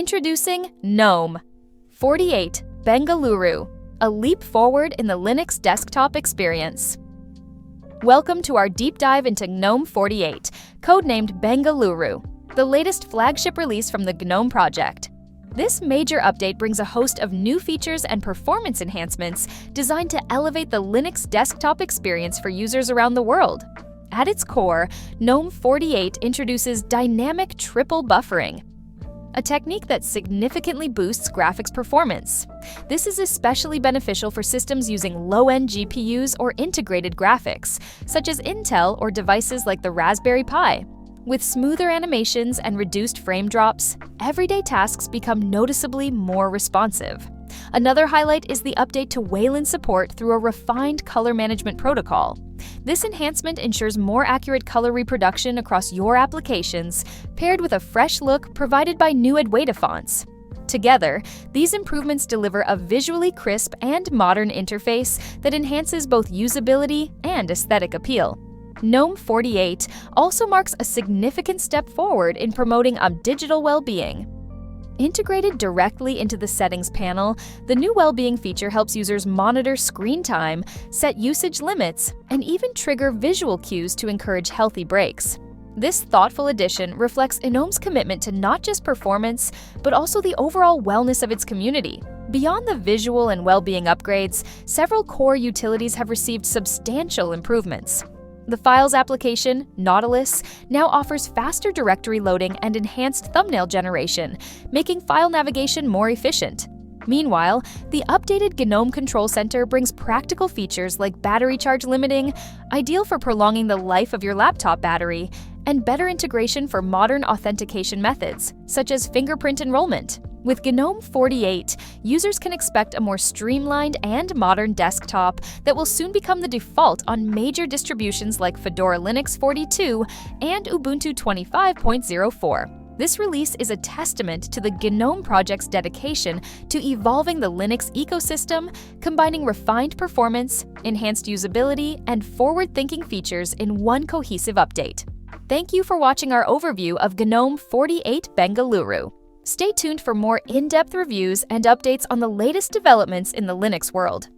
Introducing GNOME 48 Bengaluru, a leap forward in the Linux desktop experience. Welcome to our deep dive into GNOME 48, codenamed Bengaluru, the latest flagship release from the GNOME Project. This major update brings a host of new features and performance enhancements designed to elevate the Linux desktop experience for users around the world. At its core, GNOME 48 introduces dynamic triple buffering, a technique that significantly boosts graphics performance. This is especially beneficial for systems using low-end GPUs or integrated graphics, such as Intel or devices like the Raspberry Pi. With smoother animations and reduced frame drops, everyday tasks become noticeably more responsive. Another highlight is the update to Wayland support through a refined color management protocol. This enhancement ensures more accurate color reproduction across your applications, paired with a fresh look provided by new Adwaita fonts. Together, these improvements deliver a visually crisp and modern interface that enhances both usability and aesthetic appeal. GNOME 48 also marks a significant step forward in promoting digital well-being. Integrated directly into the settings panel, the new Wellbeing feature helps users monitor screen time, set usage limits, and even trigger visual cues to encourage healthy breaks. This thoughtful addition reflects GNOME's commitment to not just performance, but also the overall wellness of its community. Beyond the visual and well-being upgrades, several core utilities have received substantial improvements. The Files application, Nautilus, now offers faster directory loading and enhanced thumbnail generation, making file navigation more efficient. Meanwhile, the updated GNOME Control Center brings practical features like battery charge limiting, ideal for prolonging the life of your laptop battery, and better integration for modern authentication methods, such as fingerprint enrollment. With GNOME 48, users can expect a more streamlined and modern desktop that will soon become the default on major distributions like Fedora Linux 42 and Ubuntu 25.04. This release is a testament to the GNOME Project's dedication to evolving the Linux ecosystem, combining refined performance, enhanced usability, and forward-thinking features in one cohesive update. Thank you for watching our overview of GNOME 48 Bengaluru. Stay tuned for more in-depth reviews and updates on the latest developments in the Linux world.